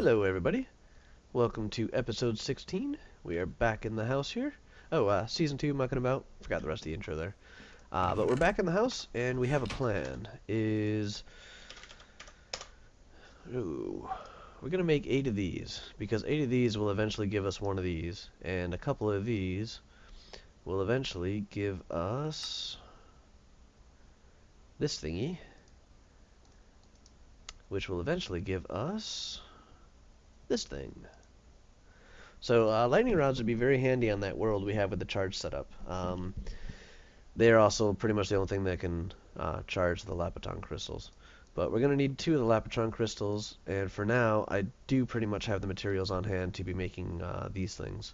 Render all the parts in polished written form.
Hello, everybody. Welcome to episode 16. We are back in the house here. Oh, season 2, mucking about. Forgot the rest of the intro there. But we're back in the house, and we have a plan. Ooh, we're going to make 8 of these, because 8 of these will eventually give us one of these, and a couple of these will eventually give us this thingy, which will eventually give us this thing. So lightning rods would be very handy on that world we have with the charge setup. They're also pretty much the only thing that can charge the Lapotron crystals. But we're going to need 2 of the Lapotron crystals, and for now I do pretty much have the materials on hand to be making these things.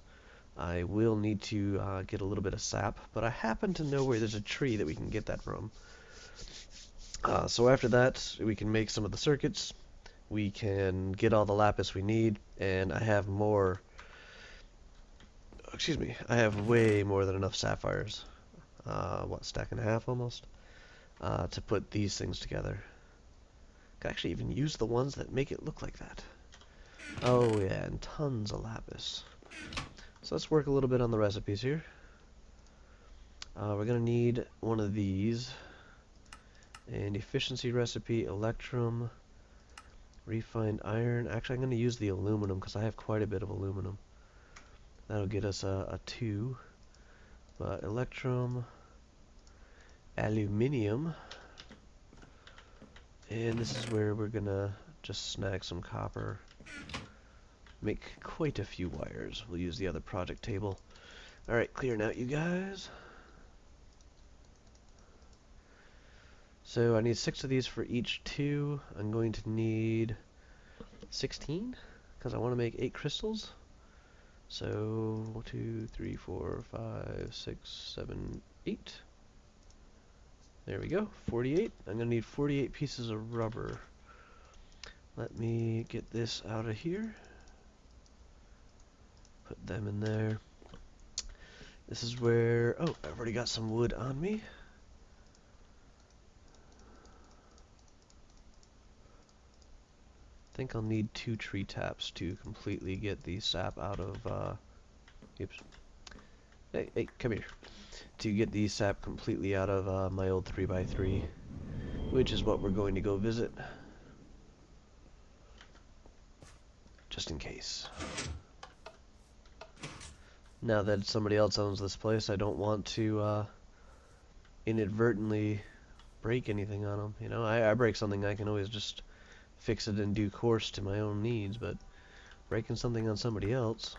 I will need to get a little bit of sap, but I happen to know where there's a tree that we can get that from. So after that we can make some of the circuits, we can get all the lapis we need, and I have more. Excuse me, I have way more than enough sapphires. Stack and a half almost? To put these things together. Could actually even use the ones that make it look like that. Oh yeah, and tons of lapis. So let's work a little bit on the recipes here. We're gonna need one of these. An efficiency recipe, electrum, refined iron. Actually, I'm gonna use the aluminum because I have quite a bit of aluminum. That'll get us a 2. But electrum, aluminium, and this is where we're gonna just snag some copper. Make quite a few wires. We'll use the other project table. Alright, clearing out you guys. So I need 6 of these for each 2. I'm going to need 16 because I want to make 8 crystals. So 1, 2, 3, 4, 5, 6, 7, 8. There we go, 48. I'm going to need 48 pieces of rubber. Let me get this out of here. Put them in there. This is where... Oh, I've already got some wood on me. I think I'll need 2 tree taps to completely get the sap out of... Oops. Hey, come here. To get the sap completely out of my old 3x3, which is what we're going to go visit. Just in case. Now that somebody else owns this place, I don't want to inadvertently break anything on them. You know, I break something, I can always just fix it in due course to my own needs, but breaking something on somebody else,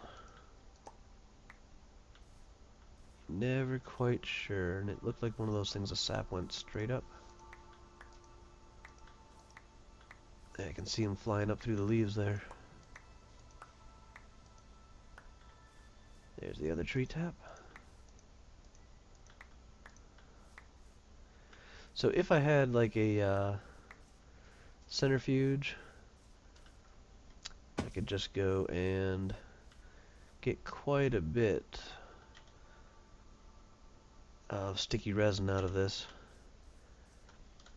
never quite sure. And it looked like one of those things, the sap went straight up. I can see them flying up through the leaves there. There's the other tree tap. So if I had like a centrifuge, I could just go and get quite a bit of sticky resin out of this.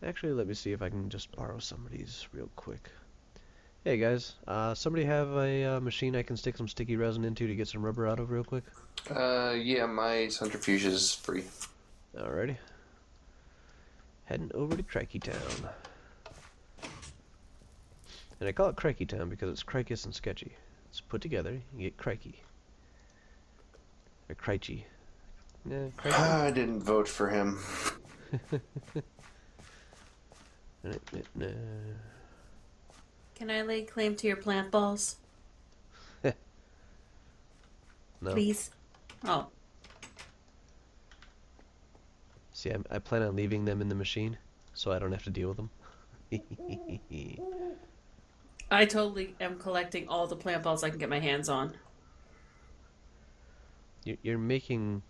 Actually, let me see if I can just borrow somebody's real quick. Hey guys, somebody have a machine I can stick some sticky resin into to get some rubber out of real quick? Yeah, my centrifuge is free. Alrighty. Heading over to Crikey Town. And I call it Crikey Town because it's Cricus and Sketchy. It's put together, you get Crikey. Or Crikey. Yeah, Crikey. I didn't vote for him. Can I lay claim to your plant balls? No. Please? Oh. See, I plan on leaving them in the machine, so I don't have to deal with them. I totally am collecting all the plant balls I can get my hands on. You're making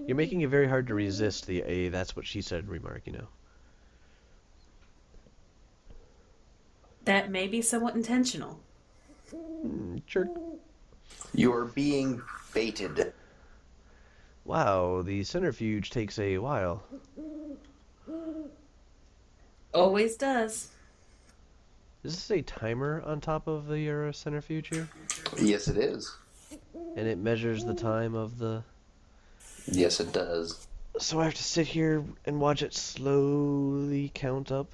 it very hard to resist the "that's what she said" remark, you know. That may be somewhat intentional. Jerk. You're being baited. Wow, the centrifuge takes a while. Always does. Is this a timer on top of your centrifuge here? Yes, it is. And it measures the time of the... Yes, it does. So I have to sit here and watch it slowly count up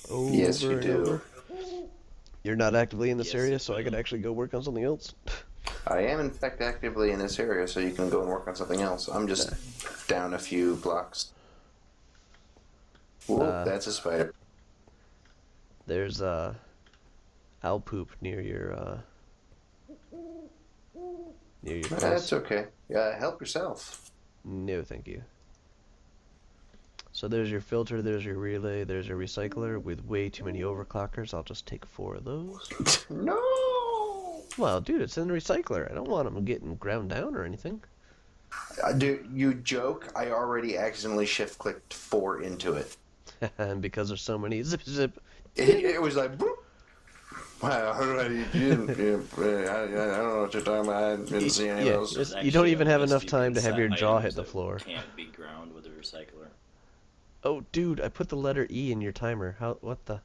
Yes, you over and do. over? You're not actively in this Yes, area, you so I could will. actually go work on something else? I am, in fact, actively in this area, so you can go and work on something else. I'm just down a few blocks. Whoa, that's a spider. There's owl poop near your That's place. okay. Help yourself. No, thank you. So there's your filter, there's your relay, there's your recycler with way too many overclockers. I'll just take 4 of those. No! Well, dude, it's in the recycler. I don't want them getting ground down or anything. Dude, you joke. I already accidentally shift-clicked 4 into it. And because there's so many, zip, zip. It was like, boop. Wow, I don't know what you're talking about. I didn't see any of those. Yes, There's you don't actually even a have list enough you time can to have set your jaw items hit the that floor. Can't be ground with a recycler. Oh, dude, I put the letter E in your timer. What the?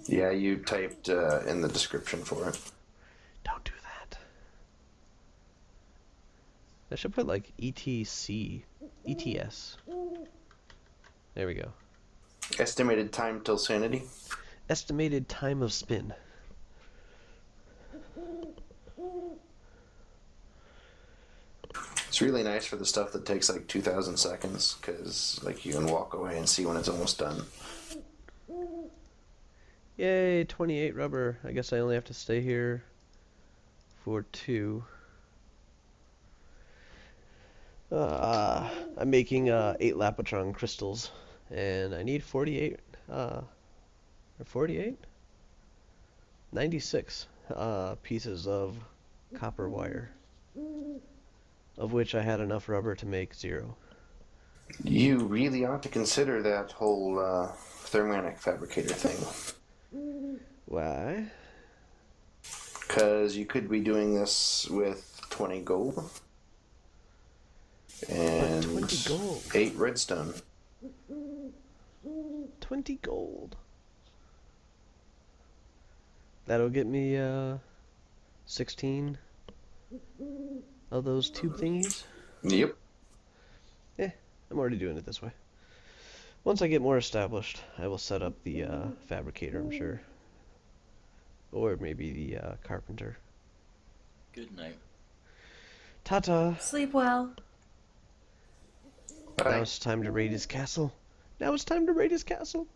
Yeah, you typed in the description for it. Don't do that. I should put like ETC, ETS. There we go. Estimated time till sanity. Estimated time of spin. It's really nice for the stuff that takes like 2,000 seconds, because like you can walk away and see when it's almost done. Yay, 28 rubber. I guess I only have to stay here for 2. I'm making 8 Lapotron crystals, and I need 48, or 48? 96 pieces of copper wire, of which I had enough rubber to make 0. You really ought to consider that whole thermanic fabricator thing. Why? Because you could be doing this with 20 gold and 20 gold. 8 redstone. 20 gold. That'll get me 16 of those tube thingies. Yep. I'm already doing it this way. Once I get more established, I will set up the fabricator, I'm sure. Or maybe the carpenter. Good night. Ta-ta! Sleep well. Now Bye. it's time to raid his castle. Now it's time to raid his castle.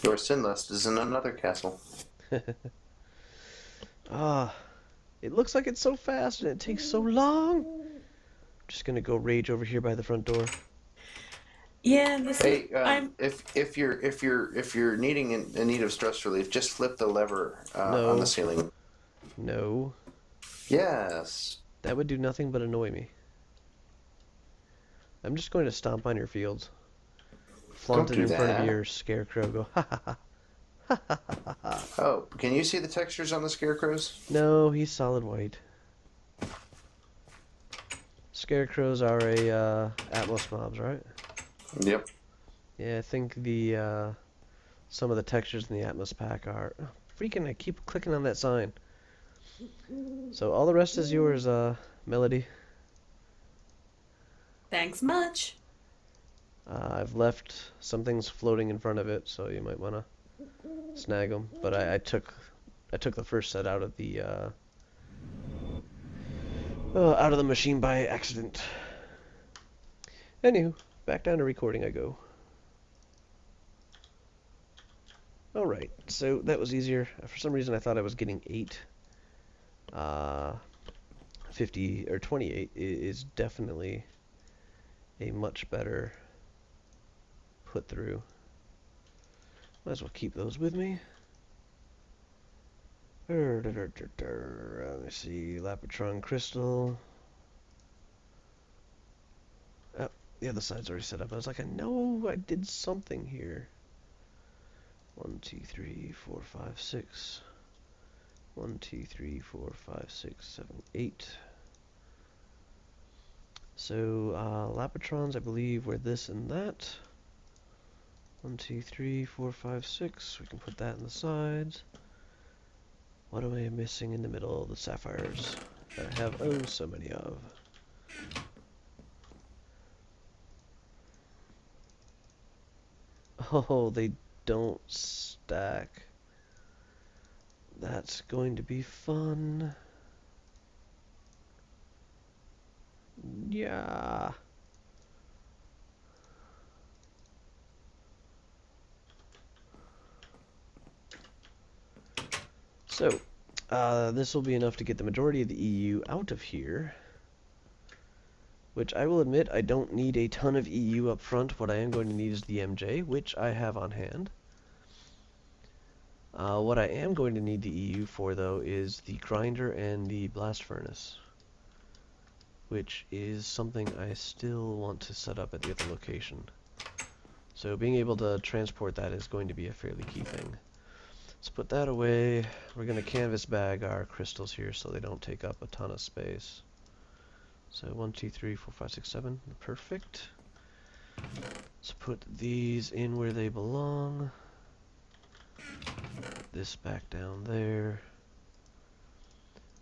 Your sin lust is in another castle. Ah, it looks like it's so fast and it takes so long. Just gonna go rage over here by the front door. Yeah, this Hey, is. I'm. if you're needing in need of stress relief, just flip the lever No. on the ceiling. No, Yes. that would do nothing but annoy me. I'm just going to stomp on your fields. Flaunt it do in front of that. your scarecrow. Go ha ha ha. Ha ha ha ha ha. Oh, can you see the textures on the scarecrows? No, he's solid white. Scarecrows are a Atmos mobs, right? Yep. Yeah, I think the some of the textures in the Atmos pack are freaking. I keep clicking on that sign. So all the rest is yours, Melody. Thanks much. I've left some things floating in front of it, so you might want to snag them. But I took the first set out of the machine by accident. Anywho, back down to recording I go. Alright, so that was easier. For some reason I thought I was getting 8. 50 or 28 is definitely a much better put through. Might as well keep those with me. Let me see, Lapotron crystal. Oh, the other side's already set up. I was like, I know I did something here. 1, 2, 3, 4, 5, 6. 1, 2, 3, 4, 5, 6, 7, 8. So, Lapotrons, I believe, were this and that. 1, 2, 3, 4, 5, 6. We can put that in the sides. What am I missing in the middle? The sapphires that I have oh so many of. Oh, they don't stack. That's going to be fun. Yeah. So, this will be enough to get the majority of the EU out of here. Which I will admit, I don't need a ton of EU up front. What I am going to need is the MJ, which I have on hand. What I am going to need the EU for, though, is the grinder and the blast furnace, which is something I still want to set up at the other location. So being able to transport that is going to be a fairly key thing. Let's put that away. We're going to canvas bag our crystals here so they don't take up a ton of space. So 1, 2, 3, 4, 5, 6, 7. Perfect. Let's put these in where they belong. Put this back down there.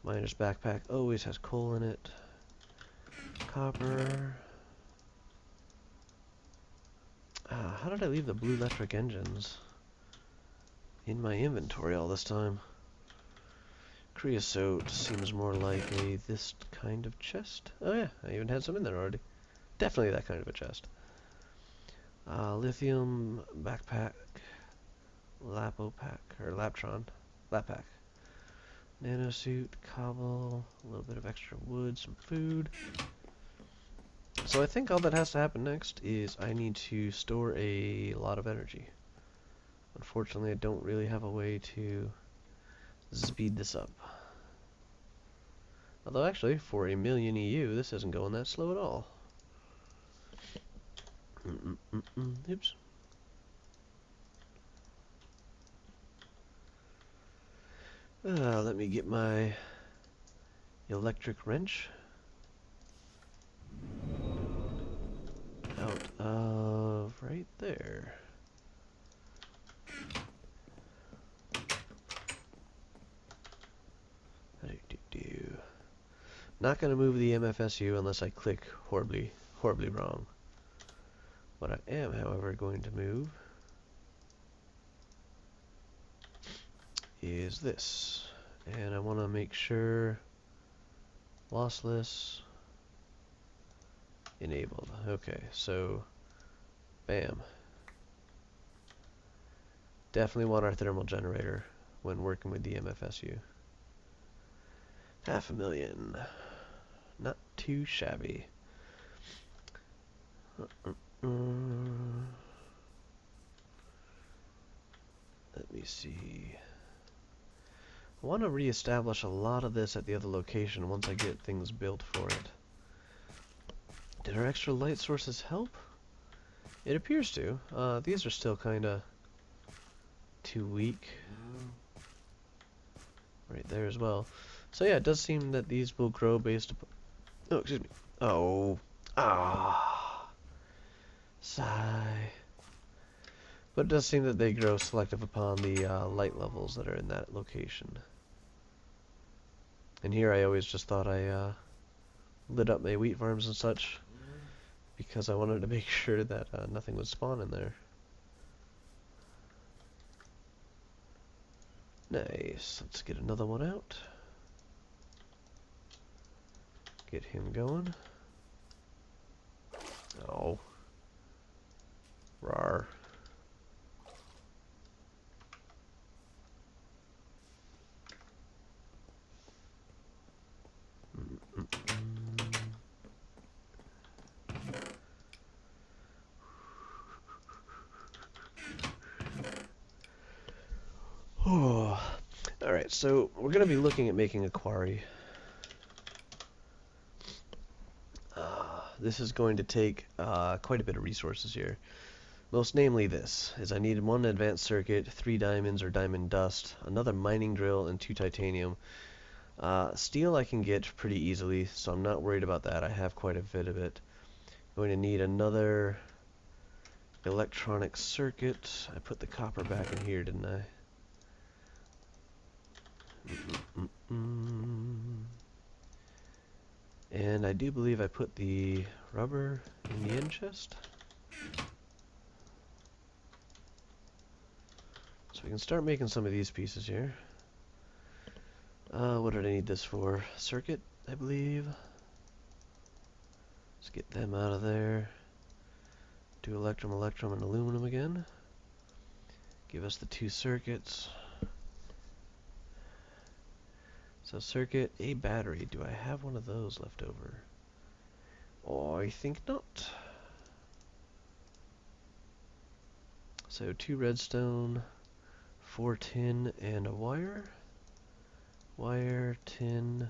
Miner's backpack always has coal in it. Copper. How did I leave the blue electric engines in my inventory all this time? Creosote seems more like this kind of chest. Oh yeah, I even had some in there already. Definitely that kind of a chest. Lithium backpack. Lapopack, or Laptron. Lappack. Nanosuit, cobble, a little bit of extra wood, some food. So I think all that has to happen next is I need to store a lot of energy. Unfortunately, I don't really have a way to speed this up. Although actually, for a million EU, this isn't going that slow at all. Oops. Let me get my electric wrench out of right there. Not going to move the MFSU unless I click horribly wrong. What I am, however, going to move is this. And I want to make sure lossless enabled. Okay, so bam. Definitely want our thermal generator when working with the MFSU. 500,000. Not too shabby. Let me see. I want to reestablish a lot of this at the other location once I get things built for it. Did our extra light sources help? It appears to. These are still kind of too weak. Right there as well. So yeah, it does seem that these will grow based upon... Oh, excuse me. Oh. Sigh. But it does seem that they grow selective upon the light levels that are in that location. And here I always just thought I lit up my wheat farms and such because I wanted to make sure that nothing would spawn in there. Nice. Let's get another one out. Get him going. Oh. Rawr. Oh. Alright, so we're going to be looking at making a quarry. This is going to take quite a bit of resources here. Most namely this, is I need 1 advanced circuit, 3 diamonds or diamond dust, another mining drill, and 2 titanium. Steel I can get pretty easily, so I'm not worried about that. I have quite a bit of it. Going to need another electronic circuit. I put the copper back in here, didn't I? And I do believe I put the rubber in the end chest. So we can start making some of these pieces here. What did I need this for? Circuit, I believe. Let's get them out of there. Do electrum, and aluminum again. Give us the 2 circuits. So circuit, a battery. Do I have one of those left over? Oh, I think not. So 2 redstone, 4 tin, and a wire. Wire, tin,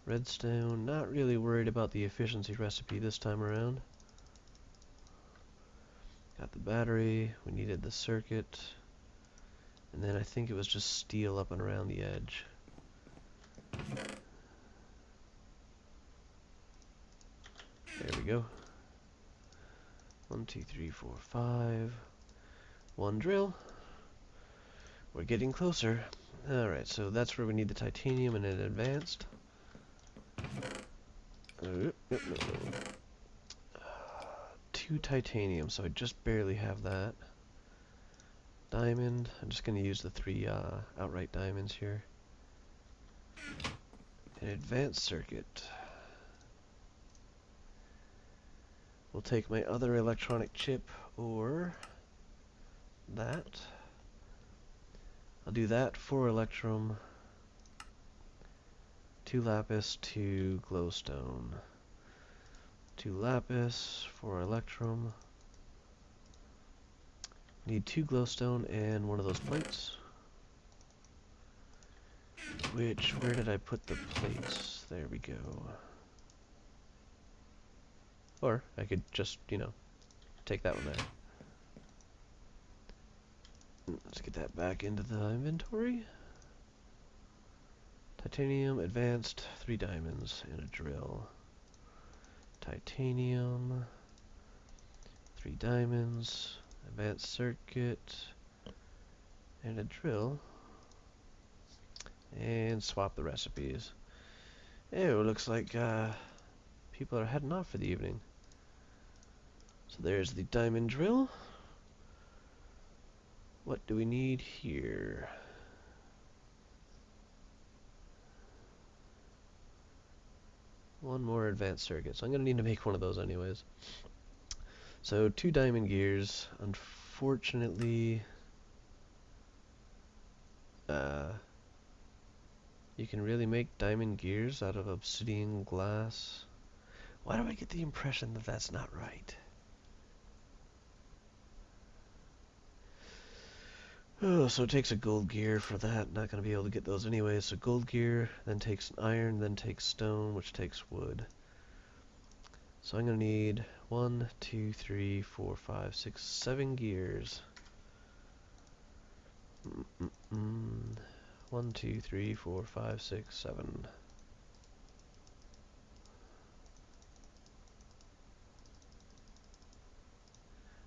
redstone. Not really worried about the efficiency recipe this time around. Got the battery. We needed the circuit. And then I think it was just steel up and around the edge. There we go. 1, 2, 3, 4, 5. 1 drill. We're getting closer. Alright, so that's where we need the titanium and an advanced. 2 titanium, so I just barely have that. Diamond. I'm just going to use the 3 outright diamonds here. An advanced circuit. We'll take my other electronic chip, or that. I'll do that, 4 electrum, 2 lapis, 2 glowstone. 2 lapis, 4 electrum. Need 2 glowstone and one of those plates. Where did I put the plates? There we go. Or I could just, take that one there. Let's get that back into the inventory. Titanium, advanced, 3 diamonds, and a drill. Titanium, 3 diamonds, advanced circuit, and a drill. And swap the recipes. Ew, looks like people are heading off for the evening. So there's the diamond drill. What do we need here? One more advanced circuit. So I'm going to need to make one of those anyways. So 2 diamond gears. Unfortunately, you can really make diamond gears out of obsidian glass. Why do I get the impression that that's not right? Oh, so it takes a gold gear for that. Not going to be able to get those anyway. So gold gear, then takes iron, then takes stone, which takes wood. So I'm going to need 1, 2, 3, 4, 5, 6, 7 gears. 1, 2, 3, 4, 5, 6, 7.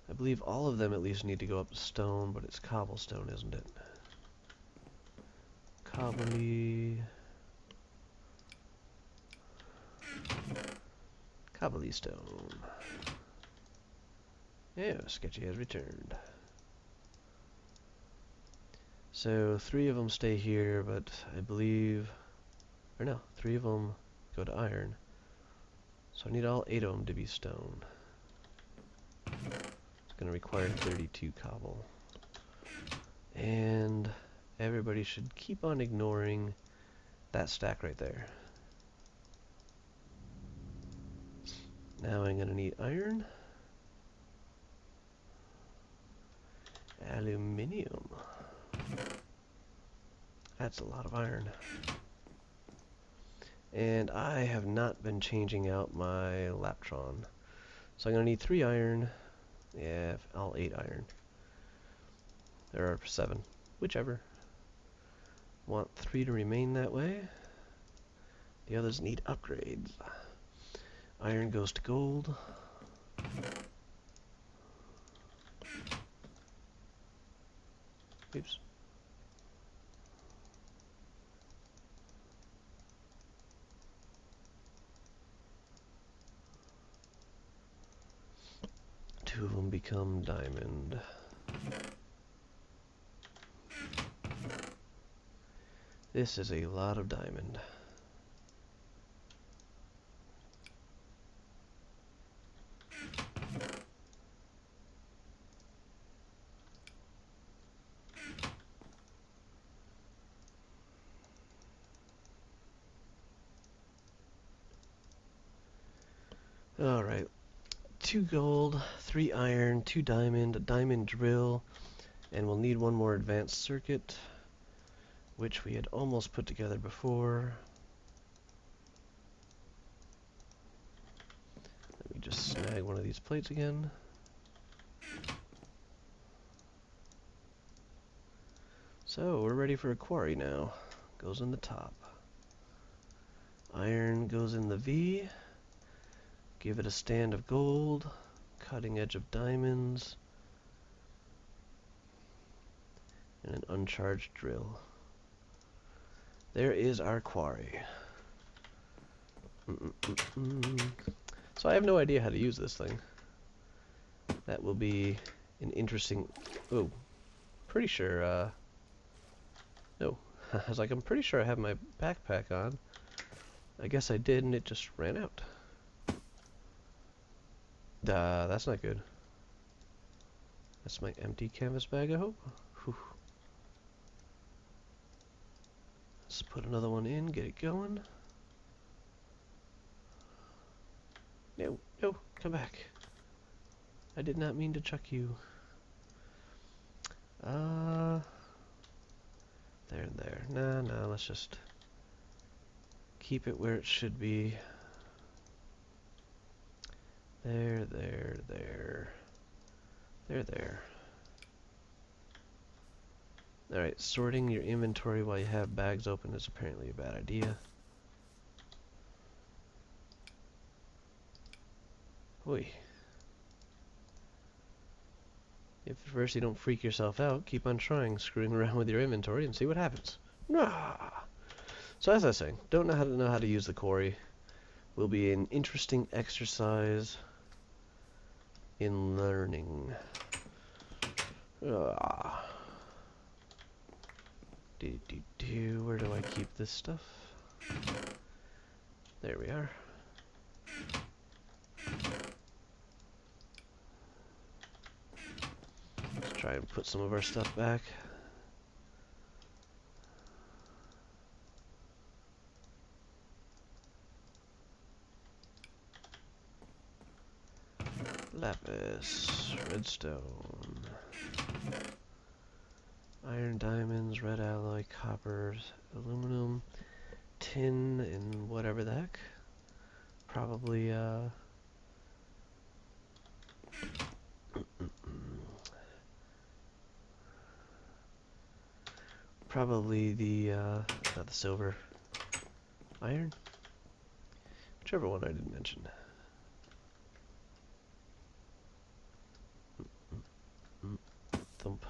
I believe all of them at least need to go up to stone, but it's cobblestone, isn't it? Cobblestone. Yeah, Sketchy has returned. So 3 of them stay here, but I believe, or no, 3 of them go to iron. So I need all 8 of them to be stone. It's going to require 32 cobble. And everybody should keep on ignoring that stack right there. Now I'm going to need iron. Aluminium. That's a lot of iron. And I have not been changing out my Laptron. So I'm going to need 3 iron. Yeah, all 8 iron. There are 7. Whichever. Want 3 to remain that way. The others need upgrades. Iron goes to gold. Oops. Two of them become diamond. This is a lot of diamond. Alright. 2 gold, 3 iron, 2 diamond, a diamond drill, and we'll need one more advanced circuit, which we had almost put together before. Let me just snag one of these plates again. So, we're ready for a quarry now. Goes in the top. Iron goes in the V. Give it a stand of gold. Cutting edge of diamonds. And an uncharged drill. There is our quarry. So I have no idea how to use this thing. That will be an interesting... Oh, pretty sure, no. I was like, I'm pretty sure I have my backpack on. I guess I did, and it just ran out. That's not good. That's my empty canvas bag, I hope. Whew. Let's put another one in, get it going. No, no, come back. I did not mean to chuck you. There and there. Nah, let's just keep it where it should be. There. Alright, sorting your inventory while you have bags open is apparently a bad idea. Oi. If at first you don't freak yourself out, keep on trying, screwing around with your inventory and see what happens. Nah. So as I was saying, don't know how to use the quarry. Will be an interesting exercise in learning. Where do I keep this stuff? There we are. Let's try and put some of our stuff back. Lapis, redstone, iron, diamonds, red alloy, copper, aluminum, tin, and whatever the heck. Probably, probably not the silver, iron? Whichever one I didn't mention. Thump.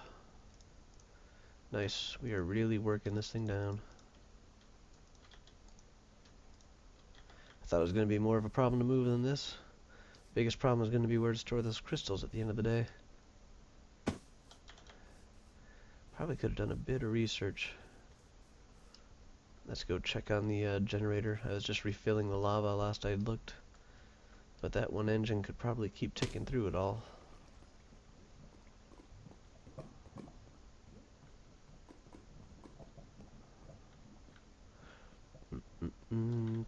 Nice, we are really working this thing down. I thought it was going to be more of a problem to move than this. Biggest problem is going to be where to store those crystals at the end of the day. Probably could have done a bit of research. Let's go check on the generator. I was just refilling the lava last I looked. But that one engine could probably keep ticking through it all.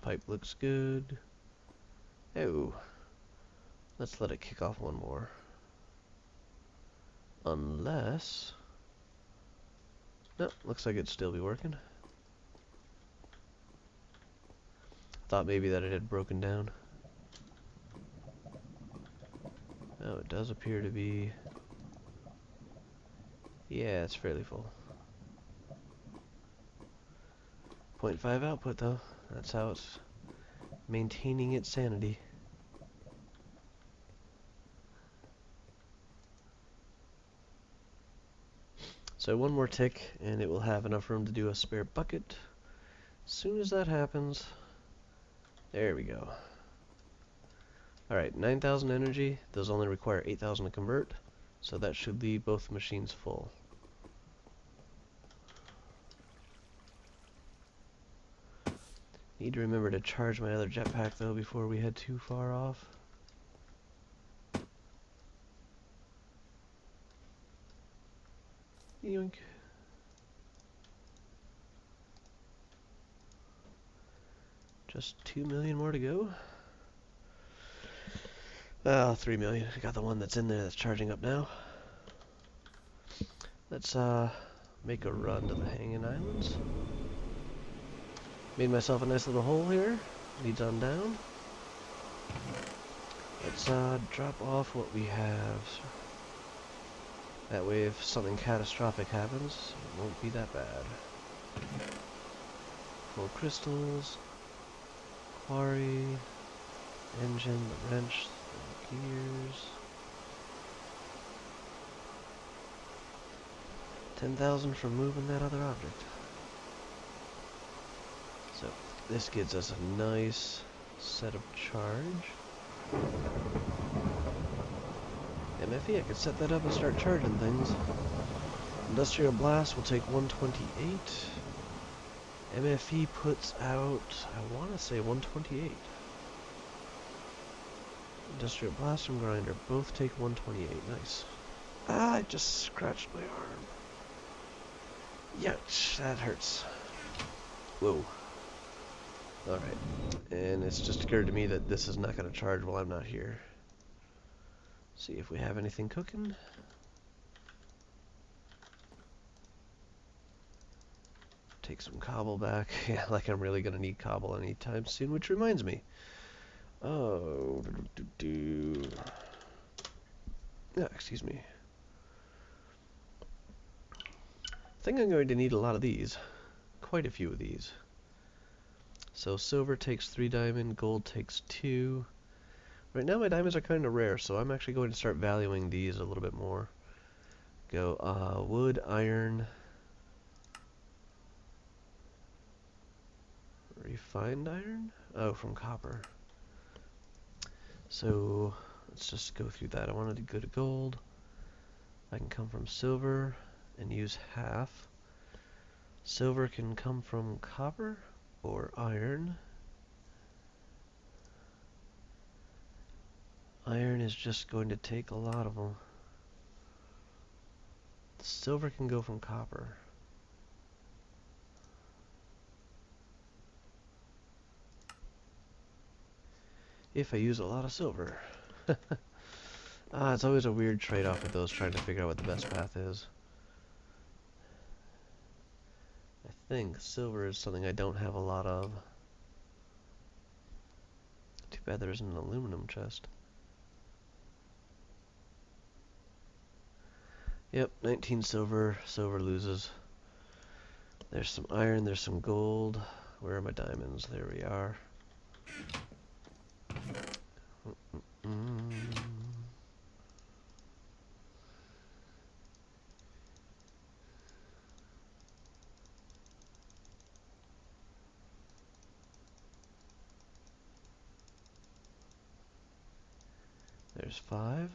Pipe looks good. Oh. Let's let it kick off one more. Unless... No, looks like it'd still be working. Thought maybe that it had broken down. Oh, it does appear to be... Yeah, it's fairly full. 0.5 output though. That's how it's maintaining its sanity. So one more tick, and it will have enough room to do a spare bucket. As soon as that happens, there we go. Alright, 9,000 energy. Those only require 8,000 to convert, so that should leave both machines full. Need to remember to charge my other jetpack though before we head too far off. Yoink. Just 2 million more to go. Well, 3 million. I got the one that's in there that's charging up now. Let's make a run to the Hanging Islands. Made myself a nice little hole here. Leads on down. Let's drop off what we have. That way if something catastrophic happens, it won't be that bad. Full crystals. Quarry. Engine, the wrench, the gears. 10,000 for moving that other object. So this gives us a nice set of charge. MFE, I could set that up and start charging things. Industrial Blast will take 128. MFE puts out, I want to say 128. Industrial Blast and Grinder both take 128. Nice. Ah, I just scratched my arm. Yuck, that hurts. Whoa. Alright. And it's just occurred to me that this is not going to charge while I'm not here. See if we have anything cooking. Take some cobble back. Yeah, like I'm really going to need cobble anytime soon, which reminds me. Oh, yeah, excuse me. I think I'm going to need a lot of these. Quite a few of these. So silver takes 3 diamond, gold takes 2. Right now my diamonds are kind of rare, so I'm actually going to start valuing these a little bit more. Go wood, iron, refined iron? Oh, from copper. So let's just go through that. I wanted to go to gold. I can come from silver and use half. Silver can come from copper or iron. Iron is just going to take a lot of them. Silver can go from copper. If I use a lot of silver. It's always a weird trade-off with those, trying to figure out what the best path is. I think silver is something I don't have a lot of. Too bad there isn't an aluminum chest. Yep, 19 silver. Silver loses. There's some iron, there's some gold. Where are my diamonds? There we are. There's 5.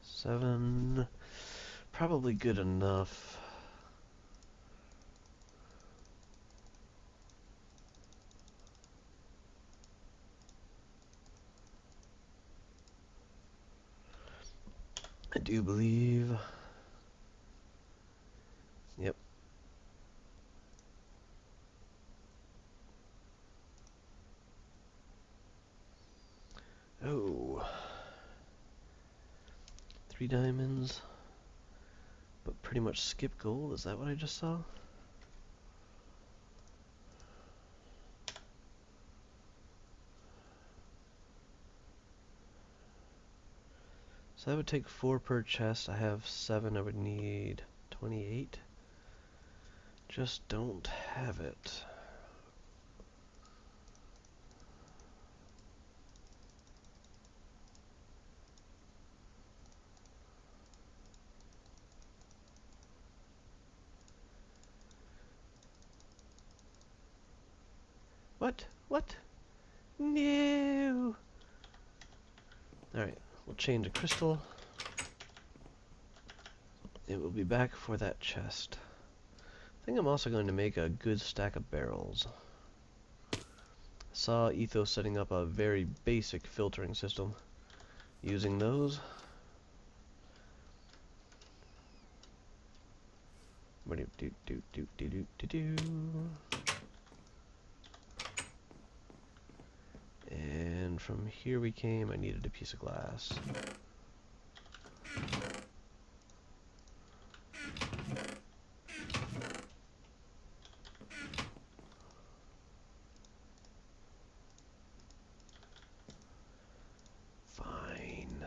Seven. Probably good enough. I do believe. Yep. Oh. 3 diamonds. But pretty much skip gold. Is that what I just saw? So that would take 4 per chest. I have 7. I would need 28. Just don't have it. What? What? No! Alright, we'll change a crystal. It will be back for that chest. I think I'm also going to make a good stack of barrels. I saw Ethos setting up a very basic filtering system. Using those. And from here we came, I needed a piece of glass. Fine.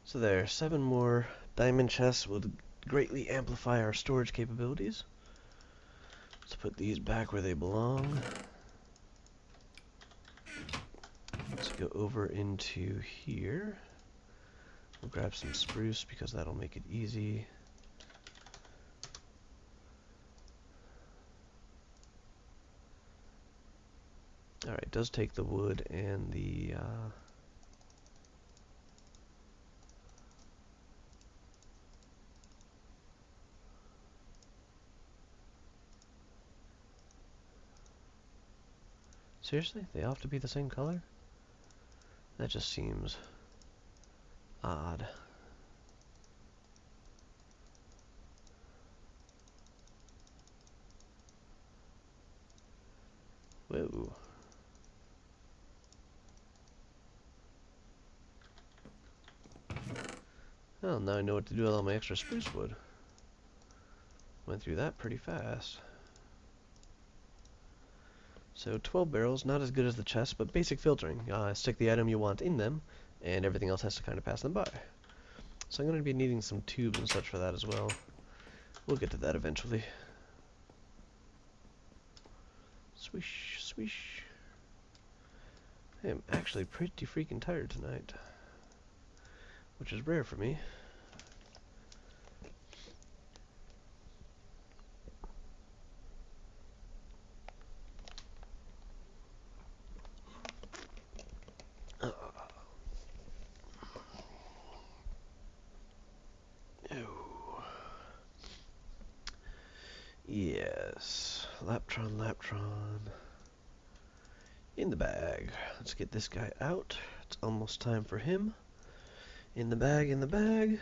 So there, 7 more diamond chests will greatly amplify our storage capabilities. Let's put these back where they belong. Let's go over into here. We'll grab some spruce because that'll make it easy. Alright, it does take the wood and the seriously? They all have to be the same color? That just seems odd. Whoa. Well, now I know what to do with all my extra spruce wood. Went through that pretty fast. So 12 barrels, not as good as the chest, but basic filtering. Stick the item you want in them, and everything else has to kind of pass them by. So I'm going to be needing some tubes and such for that as well. We'll get to that eventually. Swish, swish. I am actually pretty freaking tired tonight, which is rare for me. Yes, Laptron, Laptron. In the bag. Let's get this guy out. It's almost time for him. In the bag, in the bag.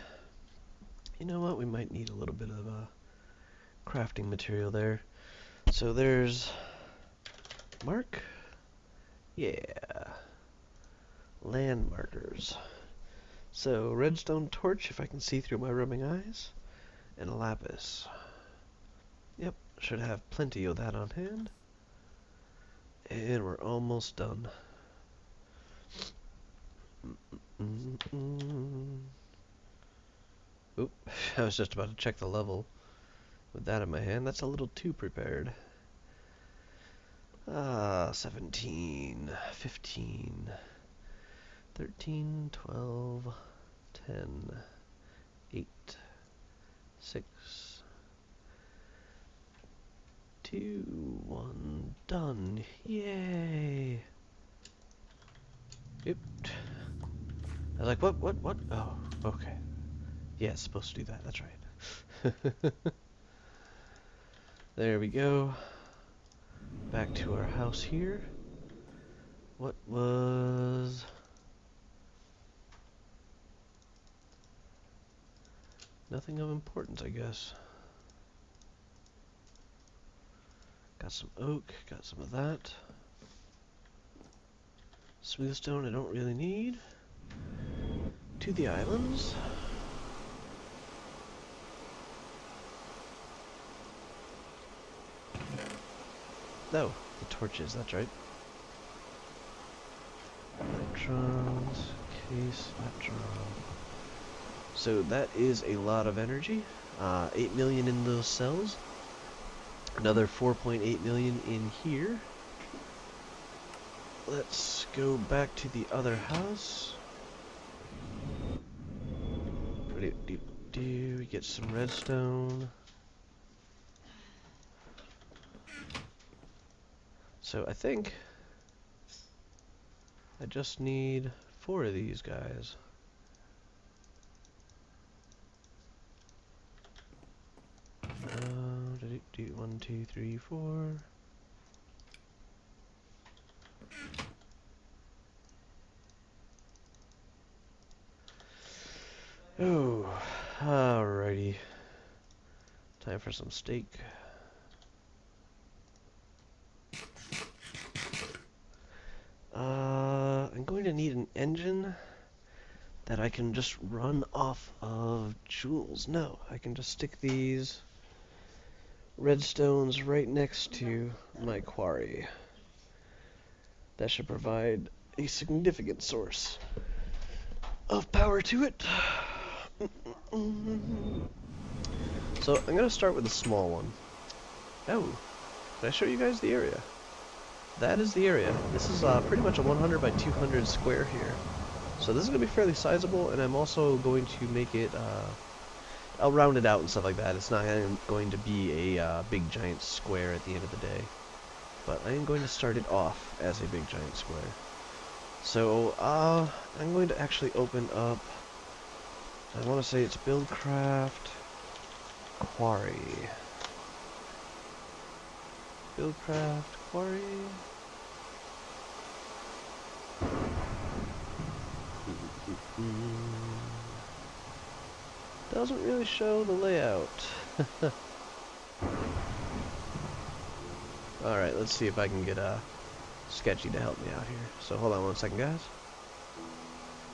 You know what? We might need a little bit of crafting material there. So there's mark. Yeah. Land markers. So redstone torch, if I can see through my rubbing eyes, and a lapis. Yep, should have plenty of that on hand. And we're almost done. Oop, I was just about to check the level with that in my hand. That's a little too prepared. 17, 15, 13, 12, 10, 8, 6, 2, 1, done. Yay! Oop. I was like, what? Oh, okay. Yeah, it's supposed to do that. That's right. There we go. Back to our house here. What was... nothing of importance, I guess. Got some oak, got some of that. Smooth stone I don't really need. To the islands. No, the torches, that's right. Electrons, case, electron. So that is a lot of energy. 8 million in those cells. Another 4.8 million in here. Let's go back to the other house. We get some redstone. So I think I just need 4 of these guys. One, two, three, 4. Oh, alrighty. Time for some steak. I'm going to need an engine that I can just run off of jewels. No, I can just stick these redstones right next to my quarry. That should provide a significant source of power to it. So I'm going to start with a small one. Oh, did I show you guys the area? That is the area. This is pretty much a 100 by 200 square here. So this is going to be fairly sizable, and I'm also going to make it, I'll round it out and stuff like that. It's not going to be a big giant square at the end of the day. But I am going to start it off as a big giant square. So, I'm going to actually open up, I want to say it's Buildcraft Quarry. Buildcraft Quarry. Doesn't really show the layout. Alright, let's see if I can get Sketchy to help me out here. So hold on one second, guys.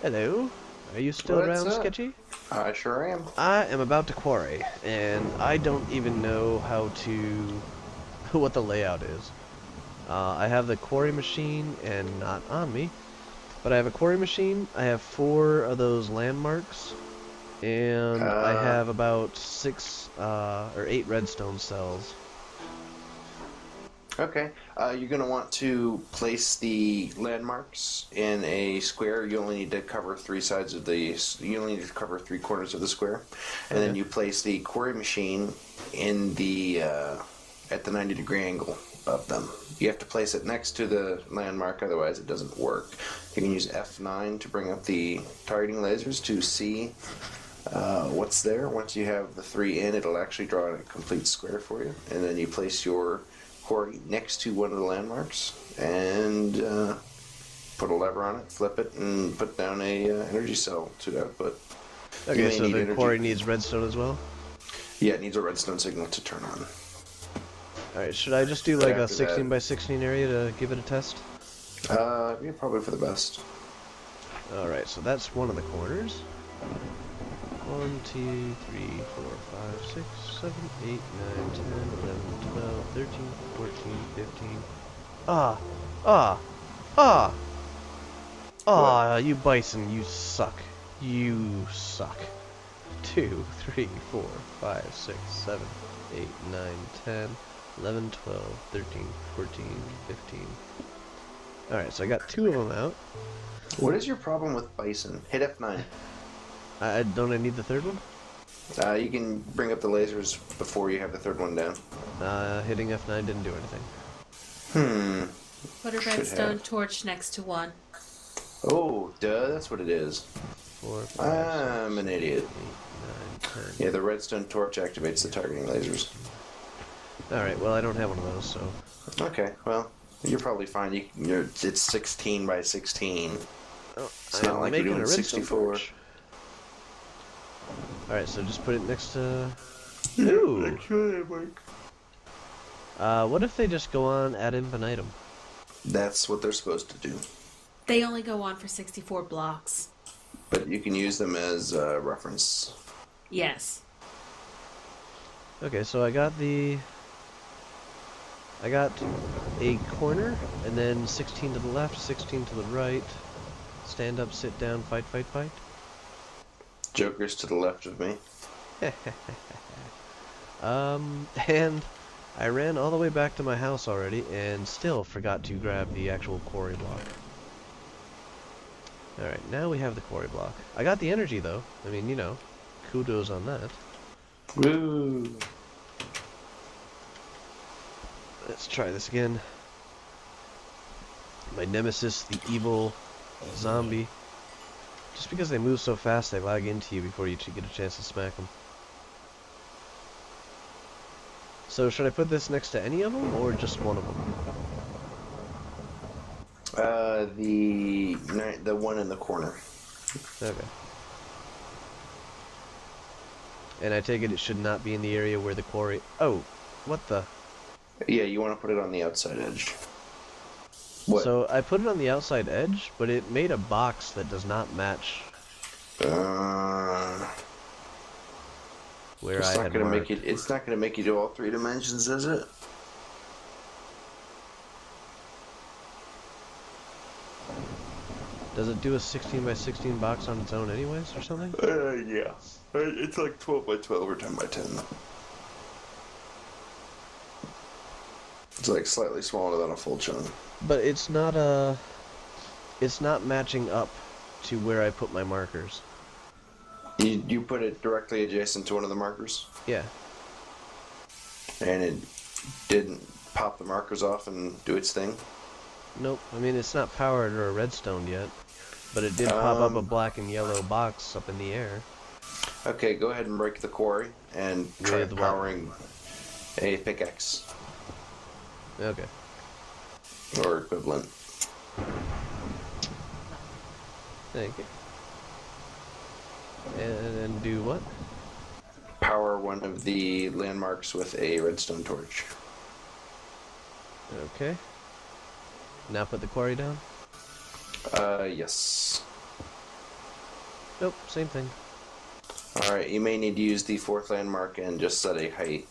Hello. Are you still What's around, up? Sketchy? I sure am. I am about to quarry, and I don't even know how to... what the layout is. I have the quarry machine, and not on me, but I have a quarry machine, I have 4 of those landmarks, and I have about 6 or 8 redstone cells. Okay. You're going to want to place the landmarks in a square. You only need to cover 3 sides of the... You only need to cover 3 corners of the square. And then you place the quarry machine in the... at the 90-degree angle of them. You have to place it next to the landmark, otherwise it doesn't work. You can use F9 to bring up the targeting lasers to see what's there. Once you have the 3 in, it'll actually draw a complete square for you. And then you place your quarry next to one of the landmarks and put a lever on it, flip it, and put down a energy cell to output. Okay, so the quarry needs redstone as well? Yeah, it needs a redstone signal to turn on. Alright, should I just do like a 16 by 16 area to give it a test? Yeah, probably for the best. Alright, so that's one of the corners. 1, 2, 3, 4, 5, 6, 7, 8, 9, 10, 11, 12, 13, 14, 15. You bison, you suck. You suck. 2, 3, 4, 5, 6, 7, 8, 9, 10, 11, 12, 13, 14, 15. Alright, so I got 2 of them out. What is your problem with bison? Hit F9. Don't I need the third one? You can bring up the lasers before you have the third one down. Hitting F9 didn't do anything. Put a redstone torch next to one. Oh, duh, that's what it is. 4, 5, I'm an idiot. 8, 9, 10. Yeah, the redstone torch activates the targeting lasers. Alright, well I don't have one of those, so... Okay, well, you're probably fine. It's 16 by 16. Oh, It's not like you're doing 64. Alright, so just put it next to... Ooh! What if they just go on ad infinitum? That's what they're supposed to do. They only go on for 64 blocks. But you can use them as a reference. Yes. Okay, so I got a corner, and then 16 to the left, 16 to the right. Stand up, sit down, fight, fight, fight. Joker's to the left of me. And I ran all the way back to my house already and still forgot to grab the actual quarry block. Alright, now we have the quarry block. I got the energy though. I mean, you know, kudos on that. Woo! Let's try this again. My nemesis, the evil zombie. Just because they move so fast, they lag into you before you get a chance to smack them. So should I put this next to any of them, or just one of them? The one in the corner. Okay. And I take it should not be in the area where the quarry... Oh, what the... Yeah, you want to put it on the outside edge. What? So I put it on the outside edge, but it made a box that does not match where it's I not had gonna marked. make it. It's not gonna make you do all 3 dimensions, is it? Does it do a 16 by 16 box on its own anyways, or something? Yeah. It's like 12 by 12 or 10 by 10. It's like slightly smaller than a full chunk. But it's not matching up to where I put my markers. You put it directly adjacent to one of the markers, Yeah. and it didn't pop the markers off and do its thing. Nope. I mean, it's not powered or redstone yet, but it did pop up a black and yellow box up in the air. Okay, go ahead and break the quarry and try With what? powering a pickaxe Okay. or equivalent. Thank you. And do what? Power one of the landmarks with a redstone torch. Okay. Now put the quarry down? Yes. Nope, same thing. Alright, you may need to use the 4th landmark and just set a height.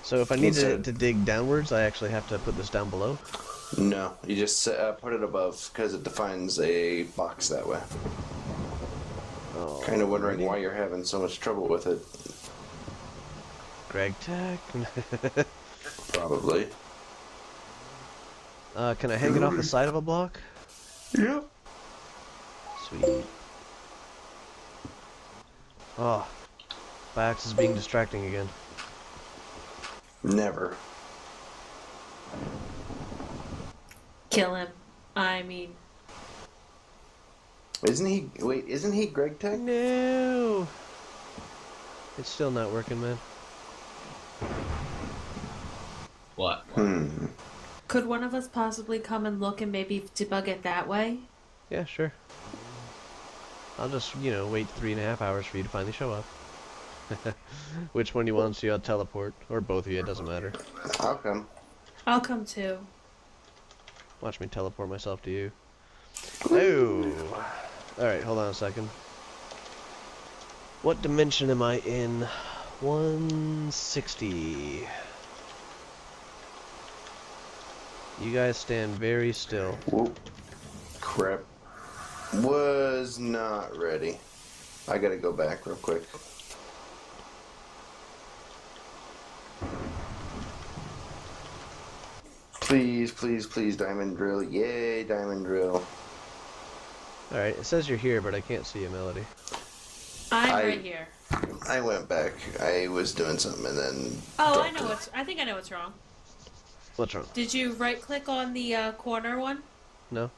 So if I need to Instead- dig downwards, I actually have to put this down below? No, you just put it above because it defines a box that way. Oh, Kind of wondering why you're having so much trouble with it. Greg Tech. Probably. Can I hang it off the side of a block? Yep. Sweet. Oh, my axe is being distracting again. Never. Kill him. I mean, Isn't he? Wait, isn't he Greg Tech? No! It's still not working, man. What? could one of us possibly come and look and maybe debug it that way? Yeah, sure. I'll just, wait 3.5 hours for you to finally show up. Which one you want to see? I'll teleport. Or both of you, it doesn't matter. How come? I'll come too. Watch me teleport myself to you. Oh! Alright, hold on a second. What dimension am I in? 160. You guys stand very still. Whoop. Crap. Was not ready. I gotta go back real quick. Please, please, please, diamond drill. Yay, diamond drill. Alright, it says you're here, but I can't see you, Melody. I'm right here. I went back. I was doing something and then. Oh, I dropped know it. I think I know what's wrong. What's wrong? Did you right click on the corner one? No?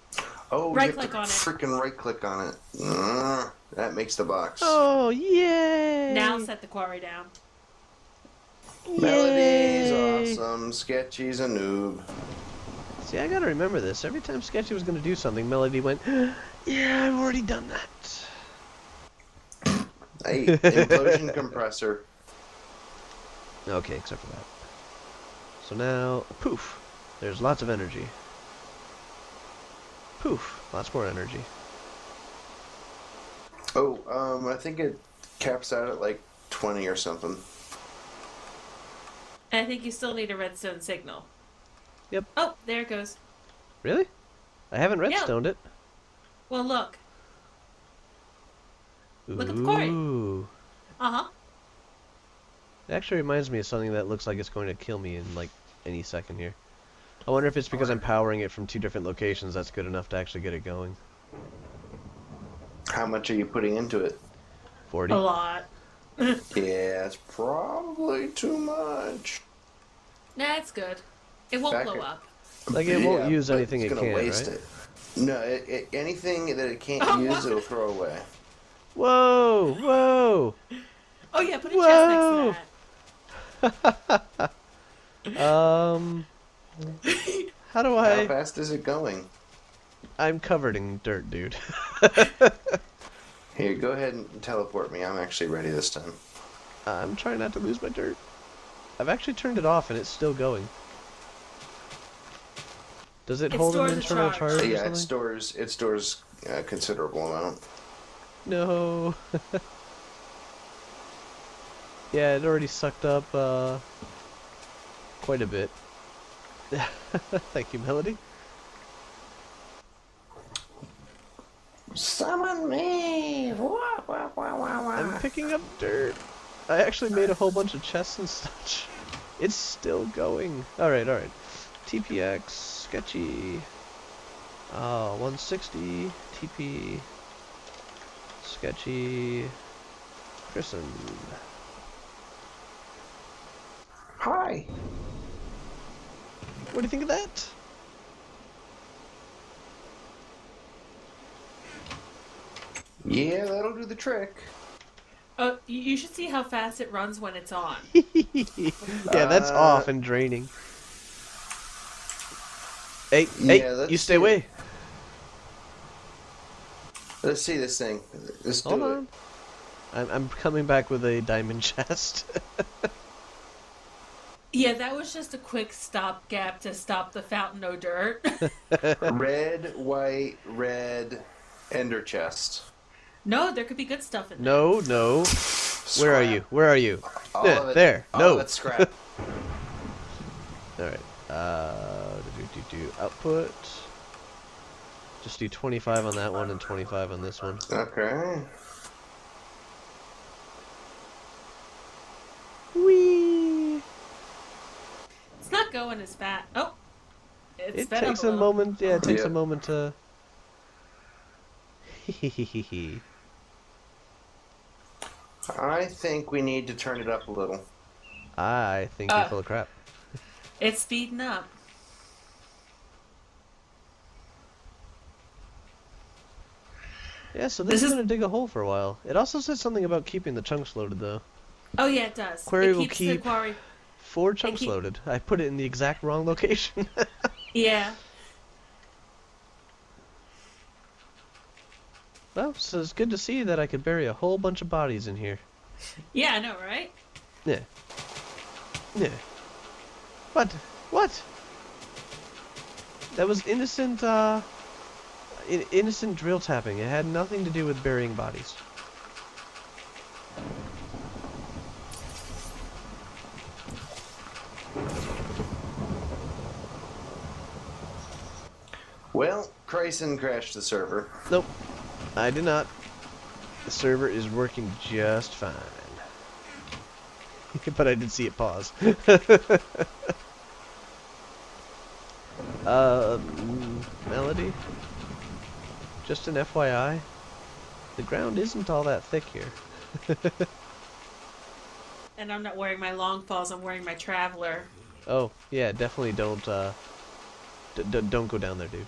Oh, Right you have click to on it. freaking right click on it. That makes the box. Oh, yay! Now set the quarry down. Melody's Yay! awesome. Sketchy's a noob. See, I gotta remember this. Every time Sketchy was gonna do something, Melody went, yeah, I've already done that. Hey, implosion compressor. Okay, except for that. So now, poof, there's lots of energy. Poof, lots more energy. Oh, I think it caps out at like 20 or something. And I think you still need a redstone signal. Yep. Oh, there it goes. Really? I haven't redstoned it. Well, look. Look at the quarry. Ooh. Uh-huh. It actually reminds me of something that looks like it's going to kill me in like any second here. I wonder if it's because I'm powering it from 2 different locations that's good enough to actually get it going. How much are you putting into it? 40. A lot. Yeah, it's probably too much. Nah, it's good. It won't Back blow it- up. Like it won't Yeah, use but anything it's it gonna can't, waste right? it. No, anything that it can't Oh, use, what? it'll throw away. Whoa! Whoa! Oh yeah, put a chest Whoa! next to Um, that. how do How fast is it going? I'm covered in dirt, dude. Here, go ahead and teleport me. I'm actually ready this time. I'm trying not to lose my dirt. I've actually turned it off and it's still going. Does it It hold an stores a internal charge. charge or Yeah, something? it stores a considerable amount. No. Yeah, it already sucked up quite a bit. Thank you, Melody. Summon me! I'm picking up dirt. I actually made a whole bunch of chests and such. It's still going. Alright, alright. TPX, Sketchy. 160. TP. Sketchy. Crysyn. Hi. What do you think of that? Yeah, that'll do the trick. Oh, you should see how fast it runs when it's on. Yeah, that's off and draining. Hey, Yeah, hey, let's you stay see. away. Let's see this thing. Let's Hold do on. I'm coming back with a diamond chest. Yeah, that was just a quick stopgap to stop the fountain of dirt. it. Red, white, red, ender chest. No, there could be good stuff in there. No, no. Where are you? Where are you? All of it. There. All No. of it's scrap. Alright. Output. Just do 25 on that one and 25 on this one. Okay. Whee! It's not going as fast. Oh, it's It sped up takes a a little. moment. Yeah, it takes a Yep. moment to. Hehehehe. I think we need to turn it up a little. I think you're full of crap. It's speeding up. Yeah, so This this is is- gonna dig a hole for a while. It also says something about keeping the chunks loaded though. Oh yeah, it does. Quarry it will keeps the keep- quarry. 4 chunks keep- loaded. I put it in the exact wrong location. Yeah. Well, so it's good to see that I could bury a whole bunch of bodies in here. Yeah, I know, right? Yeah. Yeah. What? What? That was innocent, innocent drill tapping. It had nothing to do with burying bodies. Well, Crysyn crashed the server. Nope. I did not. The server is working just fine. But I did see it pause. Melody? Just an FYI, the ground isn't all that thick here. And I'm not wearing my long falls. I'm wearing my traveler. Oh, yeah, definitely don't, don't go down there, dude.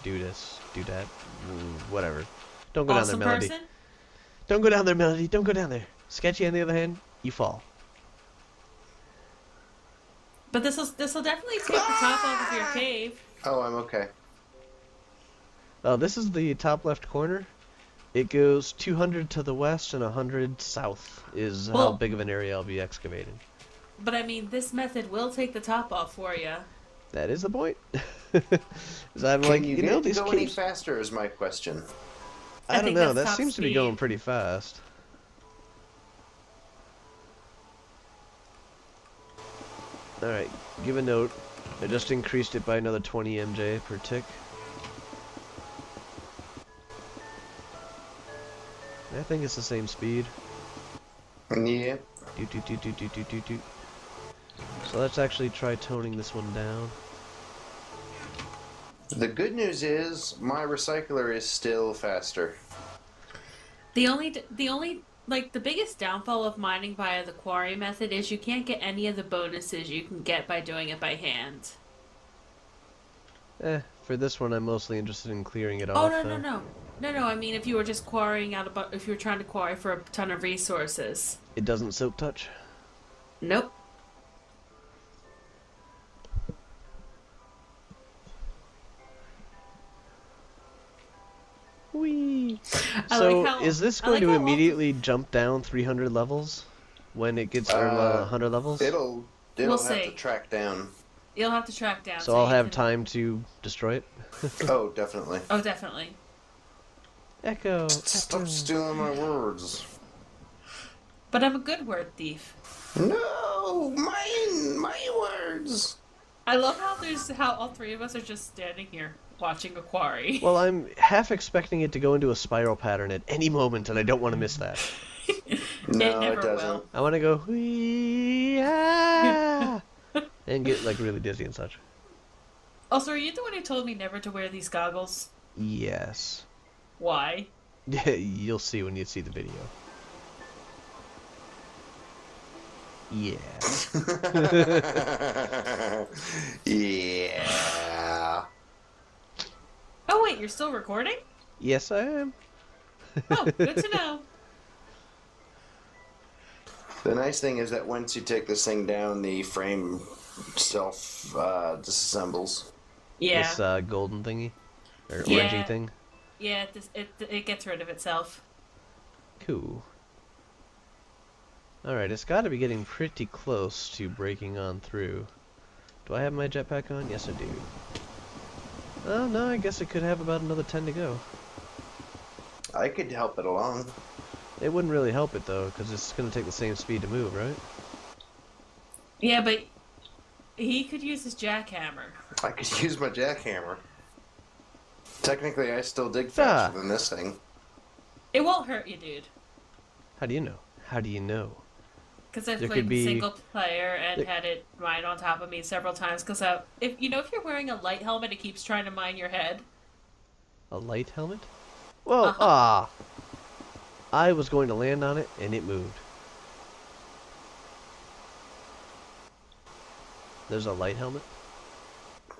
Do this, do that, whatever. Don't go Awesome down there, Melody. person. Don't go down there, Melody. Don't go down there. Sketchy, on the other hand, you fall. But this will definitely take the top off of your cave. Oh, I'm okay. Oh, this is the top left corner. It goes 200 to the west and 100 south is how Well- big of an area I'll be excavating. But I mean, this method will take the top off for you. That is the point. 'Cause I'm Can like, you you know, get these to go any caves... faster is my question. I don't think know, that's that top seems to be speed. going pretty fast. Alright, give a note. I just increased it by another 20 MJ per tick. I think it's the same speed. Yeah. Doot, doot, doot, doot, doot, doot, doot, doot. So let's actually try toning this one down. The good news is my recycler is still faster. The only like the biggest downfall of mining via the quarry method is you can't get any of the bonuses you can get by doing it by hand. For this one, I'm mostly interested in clearing it Oh off. no! I mean, if you were just quarrying if you were trying to quarry for a ton of resources. It doesn't silk touch. Nope. Whee! I So, like how- is this I going like to how immediately jump down 300 levels when it gets or 100 levels? It'll We'll have see. to track down. You'll have to track down. So I'll you have can- time to destroy it. Oh, definitely. Oh, definitely. Echo. Stop stealing my words. But I'm a good word thief. No, my words. I love how all three of us are just standing here watching a quarry. Well, I'm half expecting it to go into a spiral pattern at any moment, and I don't want to miss that. No, it never it doesn't. will. I want to go whee ah, and get like really dizzy and such. Also, are you the one who told me never to wear these goggles? Yes. Why? You'll see when you see the video. Yeah. Yeah. Oh wait, you're still recording? Yes, I am. Oh, good to know. The nice thing is that once you take this thing down, the frame self disassembles. Yeah. This golden thingy or Yeah. orangey thing. Yeah, it gets rid of itself. Cool. Alright, it's got to be getting pretty close to breaking on through. Do I have my jetpack on? Yes, I do. Oh, no, I guess it could have about another 10 to go. I could help it along. It wouldn't really help it, though, because it's going to take the same speed to move, right? Yeah, but he could use his jackhammer. I could use my jackhammer. Technically, I still dig faster Ah. than this thing. It won't hurt you, dude. How do you know? How do you know? Because I've There played could be- single player and There- had it mine on top of me several times. Because if you're wearing a light helmet, it keeps trying to mine your head. A light helmet? Well, Uh-huh. I was going to land on it, and it moved. There's a light helmet?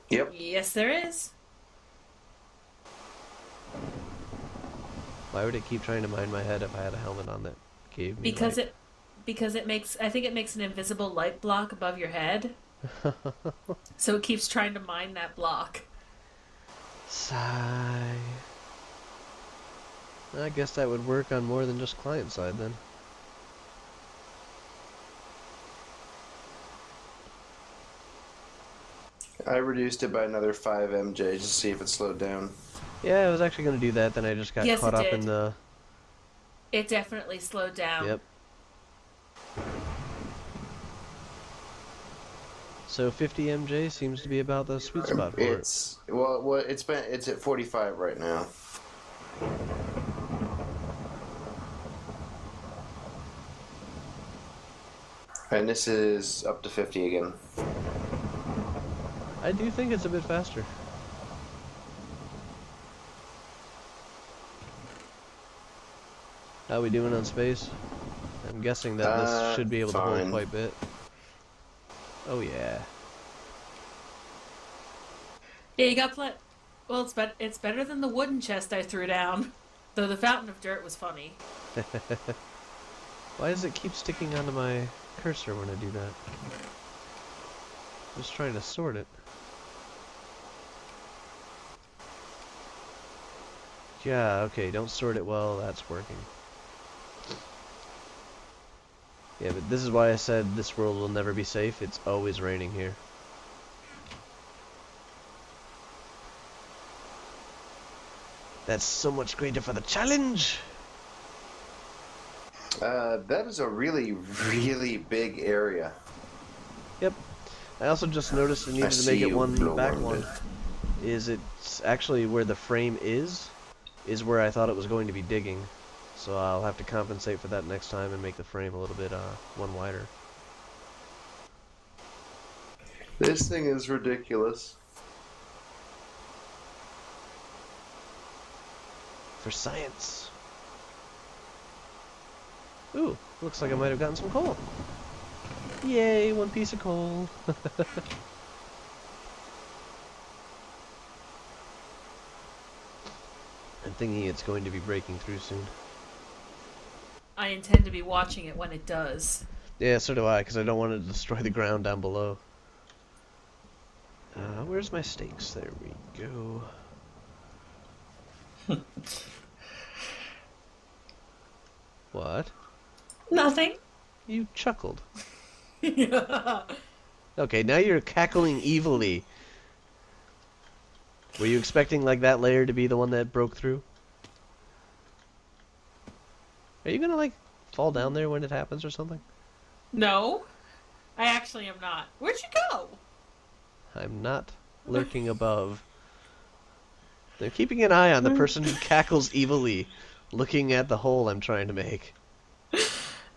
Yep. Yes, there is. Why would it keep trying to mine my head if I had a helmet on that gave me Because light? I think it makes an invisible light block above your head. So it keeps trying to mine that block. Sigh. I guess that would work on more than just client side then. I reduced it by another 5 MJ just to see if it slowed down. Yeah, I was actually going to do that, then I just got Yes, caught it up in did. the... It definitely slowed down. Yep. So 50 MJ seems to be about the sweet spot for it. It's it's at 45 right now. And this is up to 50 again. I do think it's a bit faster. How we doing on space? I'm guessing that this should be able to hold fine. quite a bit. Oh yeah. Yeah, you got Well, it's better than the wooden chest I threw down. Though the fountain of dirt was funny. Why does it keep sticking onto my cursor when I do that? I'm just trying to sort it. Yeah, okay, don't sort it well, that's working. Yeah, but this is why I said this world will never be safe. It's always raining here. That's so much greater for the challenge! That is a really, really big area. Yep. I also just noticed it needed to make it one back one. It's actually where the frame is where I thought it was going to be digging. So I'll have to compensate for that next time and make the frame a little bit one wider. This thing is ridiculous. For science. Ooh, looks like I might have gotten some coal. Yay, one piece of coal. I'm thinking it's going to be breaking through soon. I intend to be watching it when it does. Yeah, so do I, because I don't want to destroy the ground down below. Where's my stakes? There we go. What? Nothing. You chuckled. Okay, now you're cackling evilly. Were you expecting like that layer to be the one that broke through? Are you gonna like fall down there when it happens or something? No, I actually am not. Where'd you go? I'm not lurking above. They're keeping an eye on the person who cackles evilly, looking at the hole I'm trying to make.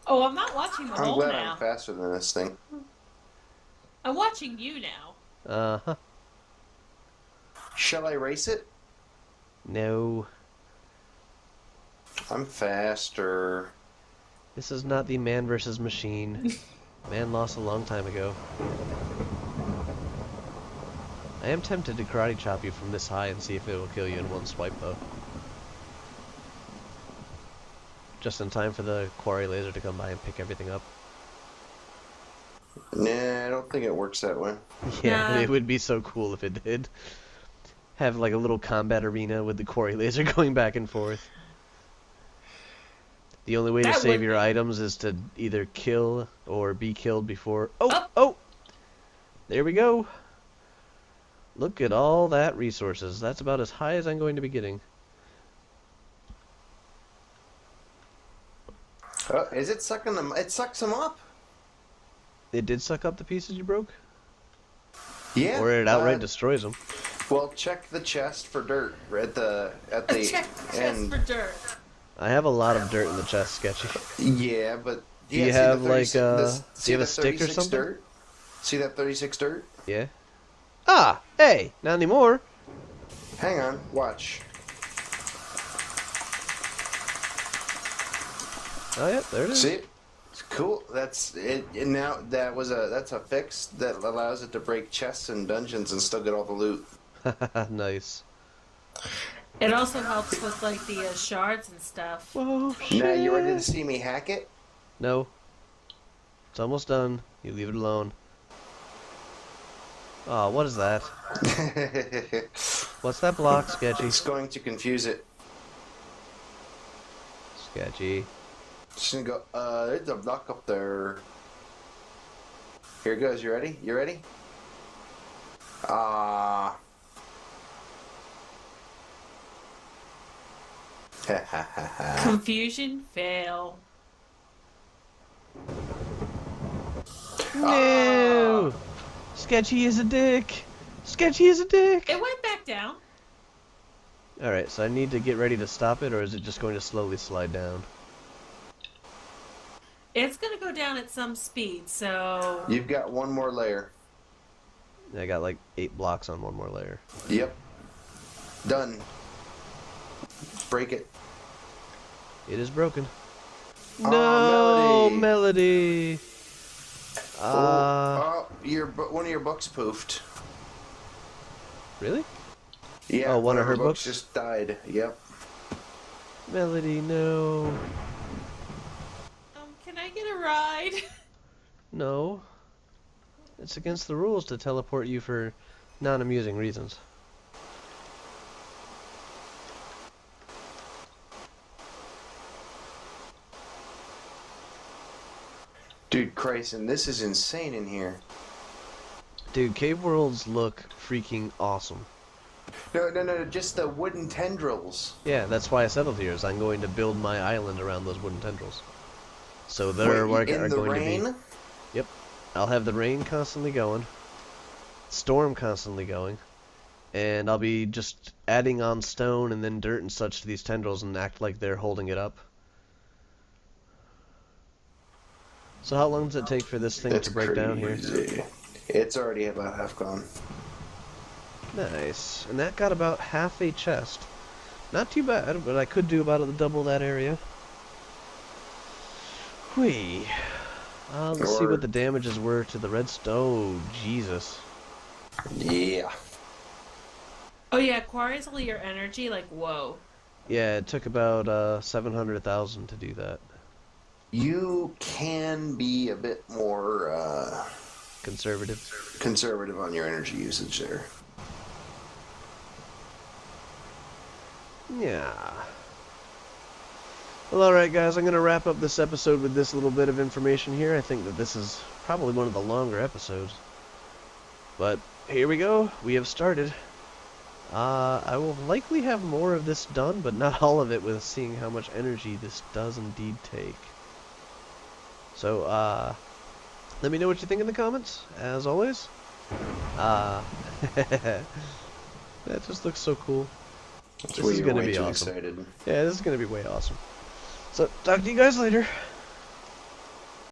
Oh, I'm not watching the I'm hole glad now. I'm faster than this thing. I'm watching you now. Uh-huh. Shall I race it? No. I'm faster. This is not the man versus machine. Man lost a long time ago. I am tempted to karate chop you from this high and see if it will kill you in one swipe, though. Just in time for the quarry laser to come by and pick everything up. Nah, I don't think it works that way. Yeah, Nah. it would be so cool if it did. Have like a little combat arena with the quarry laser going back and forth. The only way to That save would your be- items is to either kill or be killed before... Oh! Oh. Oh! There we go! Look at all that resources. That's about as high as I'm going to be getting. Oh, is it sucking them? It sucks them up. It did suck up the pieces you broke? Yeah. Or it outright destroys them. Well, check the chest for dirt at the Check the chest end. for dirt. I have a lot of dirt in the chest, Sketchy. Yeah, but Do you see have, the like, 36 do you have a the stick or 36 something? Dirt? See that 36 dirt? Yeah? Ah! Hey! Not anymore! Hang on, watch. Oh, yeah, there it is. See? It's cool. That's it. And now that's a fix that allows it to break chests and dungeons and still get all the loot. Nice. It also helps with like the shards and stuff. Whoa, shit! Now you ready to see me hack it? No. It's almost done. You leave it alone. Oh, what is that? What's that block, Sketchy? It's going to confuse it. Sketchy. It's gonna go. There's a block up there. Here it goes. You ready? You ready? Ah. Confusion, fail. No! Sketchy is a dick! Sketchy is a dick! It went back down. Alright, so I need to get ready to stop it, or is it just going to slowly slide down? It's gonna go down at some speed, so You've got one more layer. I got like 8 blocks on one more layer. Yep. Done. Break it. It is broken. Aw, No, Melody. Melody! Oh, one of your books poofed. Really? Yeah. Oh, one of her books books? just died. Yep. Melody, no. can I get a ride? No. It's against the rules to teleport you for non-amusing reasons. Dude, Crysyn, this is insane in here. Dude, cave worlds look freaking awesome. No, just the wooden tendrils. Yeah, that's why I settled here, is I'm going to build my island around those wooden tendrils. So there Wait, are in the going rain? to be... Yep. I'll have the rain constantly going, storm constantly going, and I'll be just adding on stone and then dirt and such to these tendrils and act like they're holding it up. So how long does it take for this thing It's to break down here? crazy. It's already about half gone. Nice. And that got about half a chest. Not too bad, but I could do about double that area. Whee. Let's see what the damages were to the redstone. Oh, Jesus. Yeah. Oh yeah, quarries will eat your energy. Like whoa. Yeah, it took about 700,000 to do that. You can be a bit more Conservative. on your energy usage there. Yeah. Well, alright guys, I'm going to wrap up this episode with this little bit of information here. I think that this is probably one of the longer episodes. But here we go. We have started. I will likely have more of this done, but not all of it, with seeing how much energy this does indeed take. So, let me know what you think in the comments, as always. That just looks so cool. That's This where is you're gonna way be too awesome. excited. Yeah, this is gonna be way awesome. So, talk to you guys later.